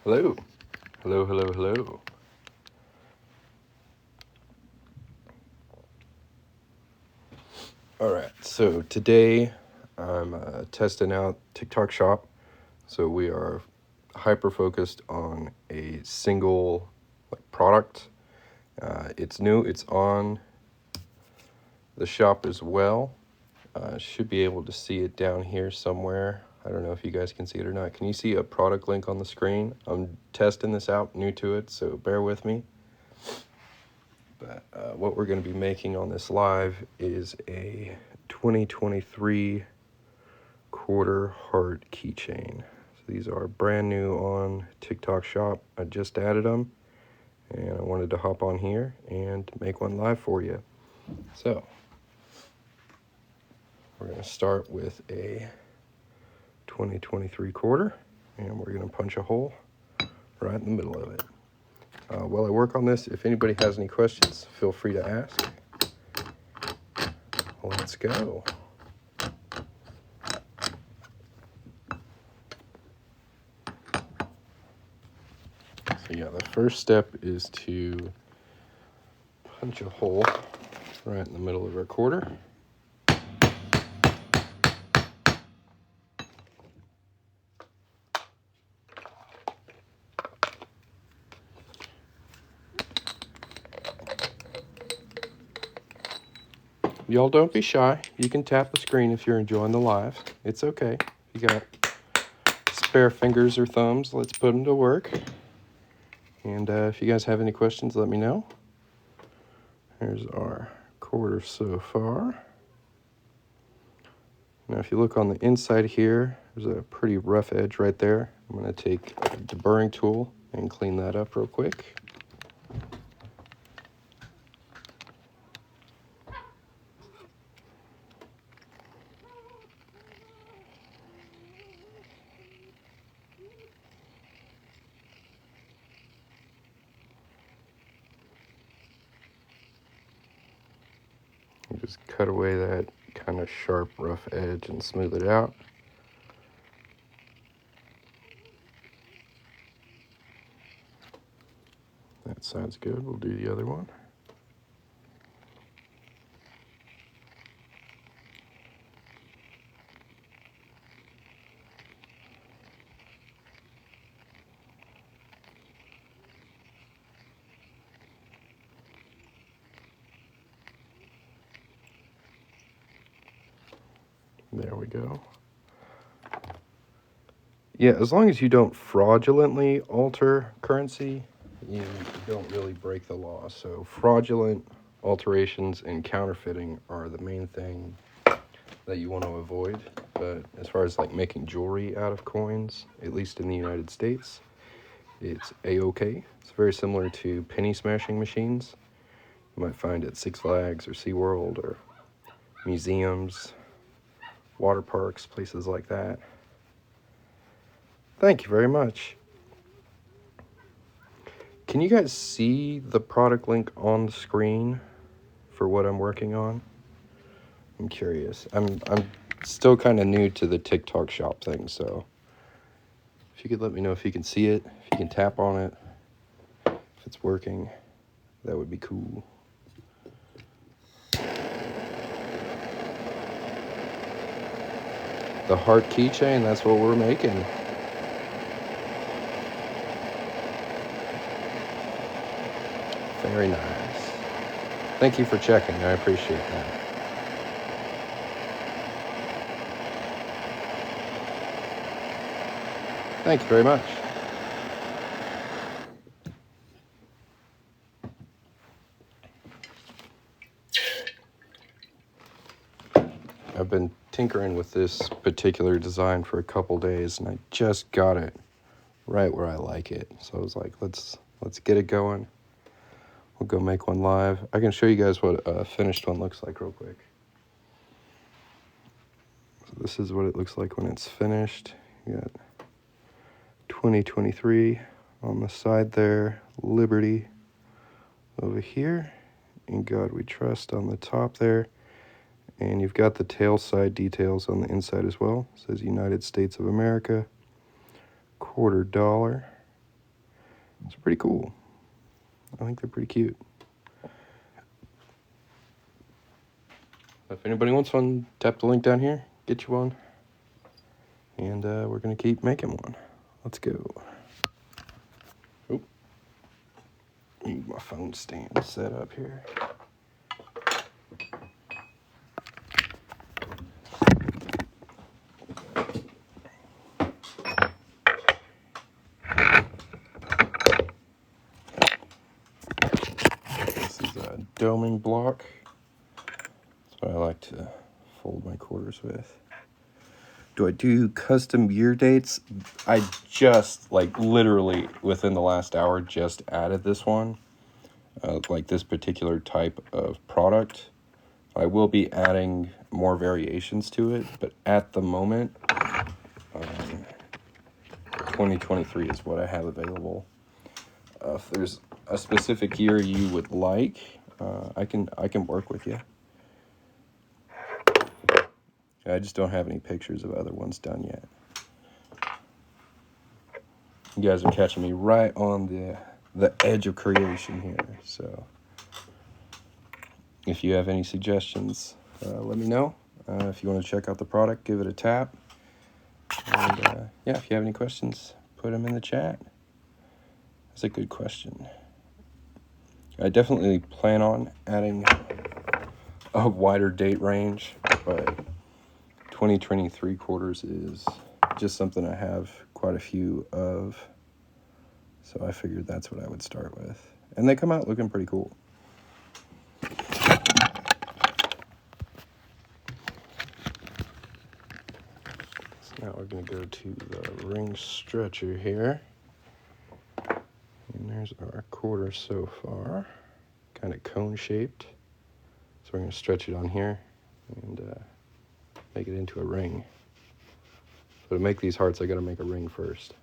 Hello. Hello, hello, hello. All right, so today I'm testing out TikTok Shop. So we are hyper focused on a single product. It's new, it's on the shop as well. Should be able to see it down here somewhere. I don't know if you guys can see it or not. Can you see a product link on the screen? I'm testing this out, new to it, so bear with me. But what we're going to be making on this live is a 2023 quarter heart keychain. So these are brand new on TikTok Shop. I just added them, and I wanted to hop on here and make one live for you. So we're going to start with a 2023 quarter, and we're going to punch a hole right in the middle of it. While I work on this, if anybody has any questions, feel free to ask. Let's go. So yeah, the first step is to punch a hole right in the middle of our quarter. Y'all don't be shy. You can tap the screen if you're enjoying the live. It's okay. If you got spare fingers or thumbs, let's put them to work. And if you guys have any questions, let me know. Here's our quarter so far. Now if you look on the inside here, there's a pretty rough edge right there. I'm going to take a deburring tool and clean that up real quick. Just cut away that kind of sharp, rough edge and smooth it out. That side's good. We'll do the other one. There we go. Yeah, as long as you don't fraudulently alter currency, you don't really break the law. So fraudulent alterations and counterfeiting are the main thing that you want to avoid. But as far as like making jewelry out of coins, at least in the United States, it's a-okay. It's very similar to penny smashing machines. You might find at Six Flags or SeaWorld or museums, water parks, places like that. Thank you very much. Can you guys see the product link on the screen for what I'm working on? I'm curious. I'm still kind of new to the TikTok Shop thing, so if you could let me know if you can see it, if you can tap on it, if it's working, that would be cool. The heart keychain, that's what we're making. Very nice. Thank you for checking. I appreciate that. Thank you very much. I've been tinkering with this particular design for a couple days, and I just got it right where I like it. So I was like, let's get it going. We'll go make one live. I can show you guys what a finished one looks like real quick. So this is what it looks like when it's finished. You got 2023 on the side there, Liberty over here, In God We Trust on the top there. And you've got the tail side details on the inside as well. It says United States of America, $quarter. It's pretty cool. I think they're pretty cute. If anybody wants one, tap the link down here, get you one. And we're going to keep making one. Let's go. Oh, need my phone stand set up here. This is a doming block. That's what I like to fold my quarters with. Do I do custom year dates? I just, like, literally within the last hour just added this one. Like this particular type of product. I will be adding more variations to it, but at the moment, 2023 is what I have available. If there's a specific year you would like, I can work with you. I just don't have any pictures of other ones done yet. You guys are catching me right on the edge of creation here, so if you have any suggestions, let me know. If you want to check out the product, give it a tap. And yeah, if you have any questions, put them in the chat. That's a good question. I definitely plan on adding a wider date range, but 2023 quarters is just something I have quite a few of. So I figured that's what I would start with. And they come out looking pretty cool. Now we're going to go to the ring stretcher here. And there's our quarter so far. Kind of cone shaped. So we're going to stretch it on here and make it into a ring. So to make these hearts, I got to make a ring first.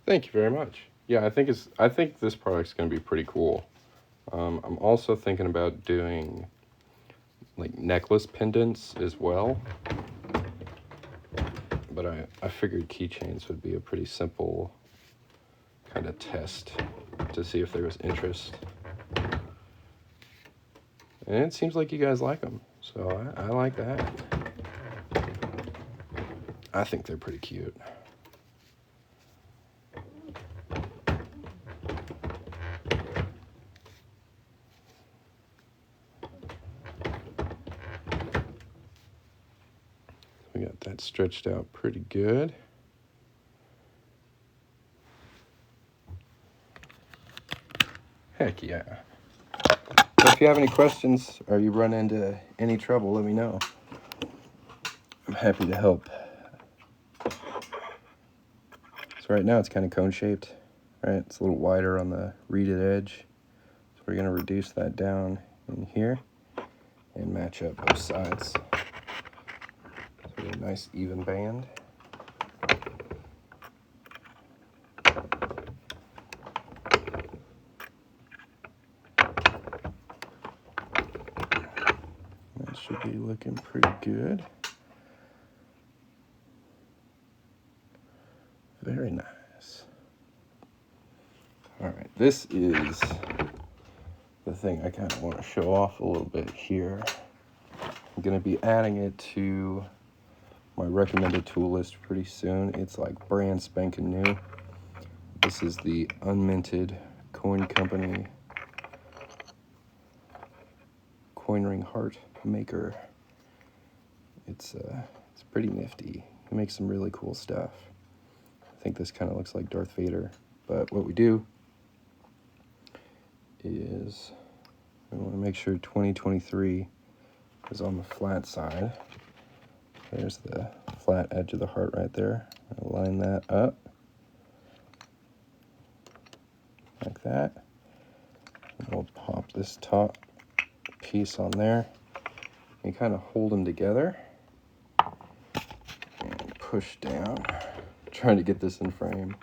Thank you very much. Yeah, I think this product's going to be pretty cool. I'm also thinking about doing like necklace pendants as well. But I figured keychains would be a pretty simple kind of test to see if there was interest. And it seems like you guys like them, so I like that. I think they're pretty cute. We got that stretched out pretty good. Heck yeah. So if you have any questions or you run into any trouble, let me know. I'm happy to help. So right now it's kind of cone shaped, right? It's a little wider on the reeded edge. So we're going to reduce that down in here and match up both sides. So we get a nice even band. That should be looking pretty good. Very nice. All right, this is the thing I kind of want to show off a little bit here. I'm going to be adding it to my recommended tool list pretty soon. It's like brand spanking new. This is the Unminted Coin Company coin ring heart maker. It's pretty nifty. He makes some really cool stuff. I think this kind of looks like Darth Vader, but what we do is we want to make sure 2023 is on the flat side. There's the flat edge of the heart right there. I'll line that up like that. We'll pop this top piece on there. You kind of hold them together and push down. I'm trying to get this in frame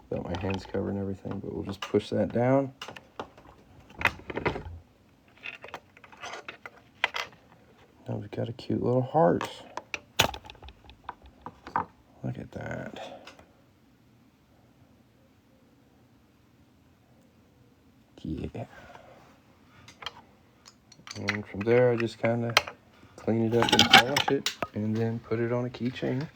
without my hands covering everything, but we'll just push that down. Now we've got a cute little heart. Look at that. Yeah. And from there, I just kind of clean it up and polish it, and then put it on a keychain.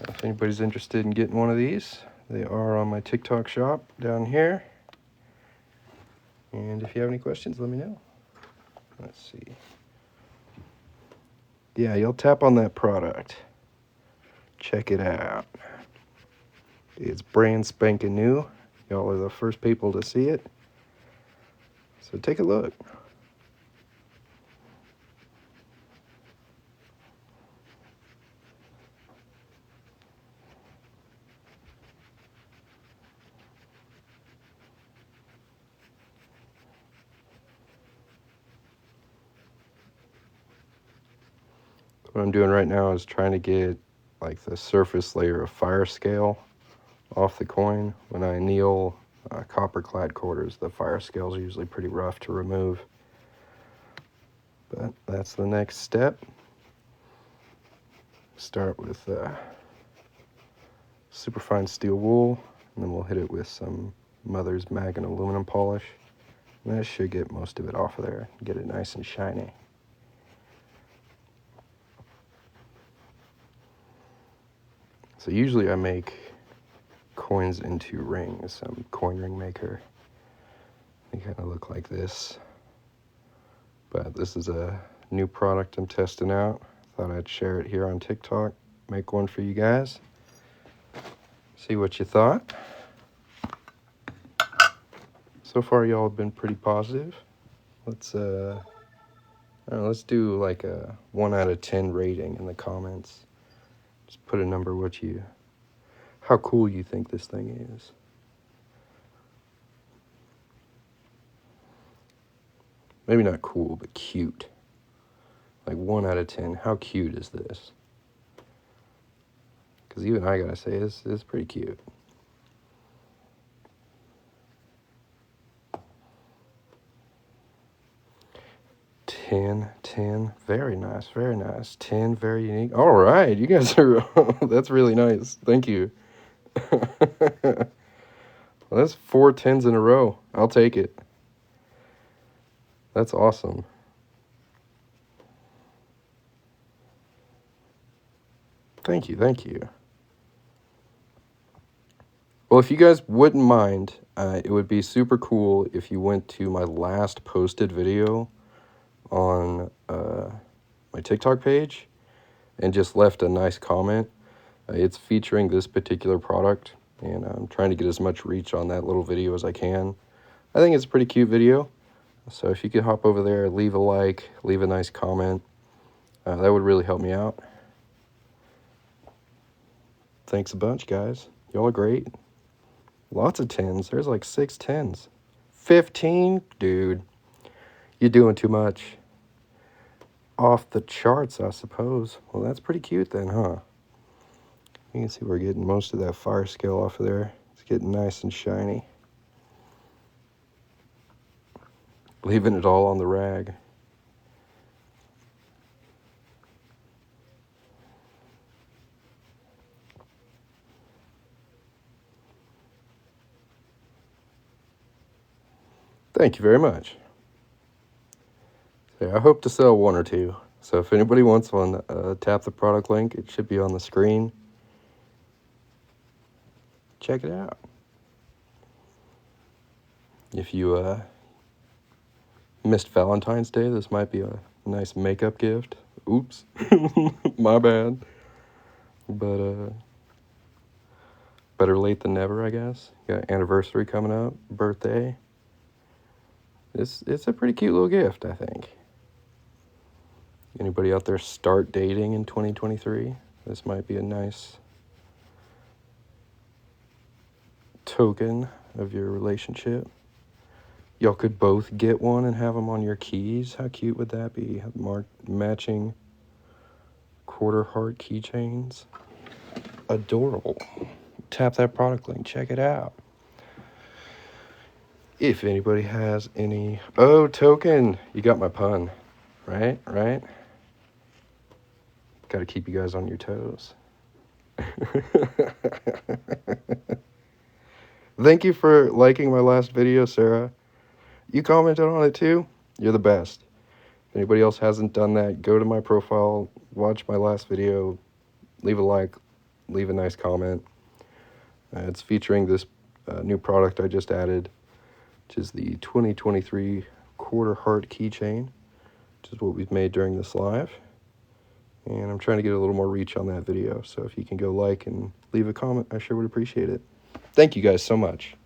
If anybody's interested in getting one of these, they are on my TikTok shop down here. And if you have any questions, let me know. Let's see. Yeah, you'll tap on that product. Check it out. It's brand spanking new. Y'all are the first people to see it. So take a look. What I'm doing right now is trying to get like the surface layer of fire scale off the coin. When I anneal copper clad quarters, the fire scales are usually pretty rough to remove. But that's the next step. Start with superfine steel wool, and then we'll hit it with some Mother's Mag aluminum polish. And that should get most of it off of there, get it nice and shiny. So usually I make coins into rings. I'm a coin ring maker. They kind of look like this. But this is a new product I'm testing out. Thought I'd share it here on TikTok. Make one for you guys. See what you thought. So far y'all have been pretty positive. Let's do like a 1 out of 10 rating in the comments. Just put a number how cool you think this thing is. Maybe not cool, but cute. Like 1 out of 10, how cute is this? Because even I gotta say, it's pretty cute. Ten, very nice, very nice. 10, very unique. All right, you guys are, that's really nice. Thank you. Well, that's 4 10s in a row. I'll take it. That's awesome. Thank you, thank you. Well, if you guys wouldn't mind, it would be super cool if you went to my last posted video on my TikTok page and just left a nice comment. It's featuring this particular product, and I'm trying to get as much reach on that little video as I can. I think it's a pretty cute video, so if you could hop over there, leave a like, leave a nice comment, that would really help me out. Thanks a bunch, guys. Y'all are great. Lots of 10s. There's like 6 10s. 15? Dude, you're doing too much. Off the charts, I suppose. Well, that's pretty cute then, huh? You can see we're getting most of that fire scale off of there. It's getting nice and shiny. Leaving it all on the rag. Thank you very much. So I hope to sell 1 or 2. So if anybody wants one, tap the product link. It should be on the screen. Check it out. If you missed Valentine's Day, this might be a nice makeup gift. Oops. My bad. But better late than never, I guess. Got anniversary coming up, birthday. It's a pretty cute little gift, I think. Anybody out there start dating in 2023? This might be a nice token of your relationship. Y'all could both get one and have them on your keys. How cute would that be? Matching quarter heart keychains. Adorable. Tap that product link. Check it out. If anybody has any... Oh, Token! You got my pun. Right? Gotta keep you guys on your toes. Thank you for liking my last video, Sarah. You commented on it too? You're the best. If anybody else hasn't done that, go to my profile, watch my last video, leave a like, leave a nice comment. It's featuring this new product I just added, which is the 2023 quarter heart keychain, which is what we've made during this live. And I'm trying to get a little more reach on that video, so if you can go like and leave a comment, I sure would appreciate it. Thank you guys so much.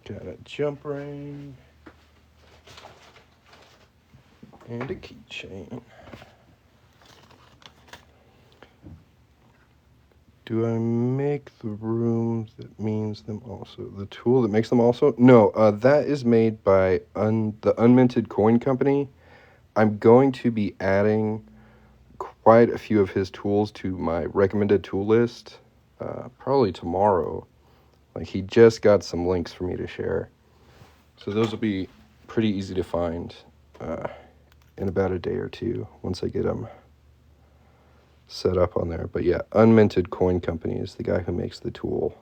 Got a jump ring and a keychain. Do I make the rooms that means them also? The tool that makes them also? No, that is made by the Unminted Coin Company. I'm going to be adding quite a few of his tools to my recommended tool list, probably tomorrow. Like, he just got some links for me to share. So those will be pretty easy to find in about a day or two once I get them set up on there. But yeah, Unminted Coin Company is the guy who makes the tool.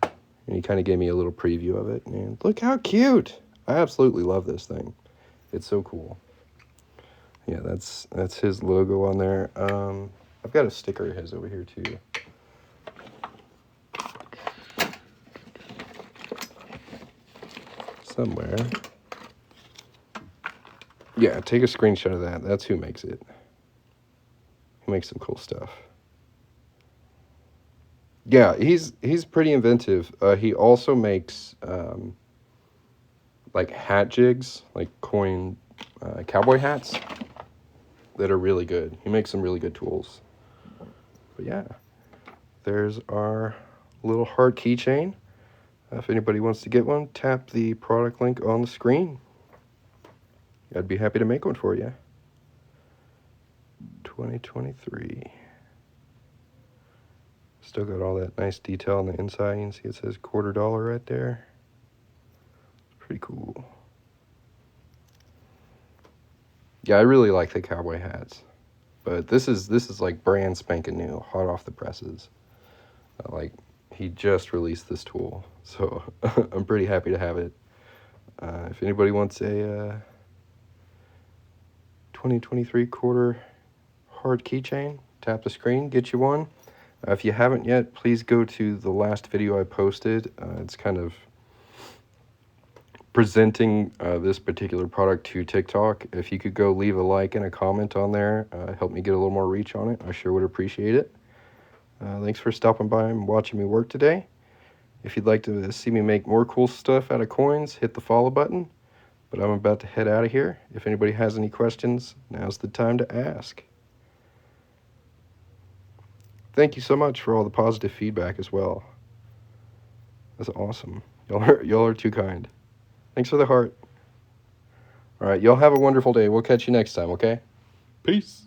And he kind of gave me a little preview of it. And look how cute! I absolutely love this thing. It's so cool. Yeah, that's his logo on there. I've got a sticker of his over here too. Somewhere. Yeah, take a screenshot of that. That's who makes it. He makes some cool stuff. Yeah, he's pretty inventive. He also makes like hat jigs, like coin cowboy hats that are really good. He makes some really good tools. But yeah, there's our little heart keychain. If anybody wants to get one, tap the product link on the screen. I'd be happy to make one for you. 2023. Still got all that nice detail on the inside. You can see it says $quarter right there. Pretty cool. Yeah, I really like the cowboy hats. But this is like brand spanking new, hot off the presses. Like, he just released this tool, so I'm pretty happy to have it. If anybody wants a 2023 quarter heart keychain, tap the screen, get you one. If you haven't yet, please go to the last video I posted. It's kind of presenting this particular product to TikTok. If you could go leave a like and a comment on there, help me get a little more reach on it. I sure would appreciate it. Thanks for stopping by and watching me work today. If you'd like to see me make more cool stuff out of coins, hit the follow button. But I'm about to head out of here. If anybody has any questions, now's the time to ask. Thank you so much for all the positive feedback as well. That's awesome. Y'all are too kind. Thanks for the heart. All right, y'all have a wonderful day. We'll catch you next time, okay? Peace.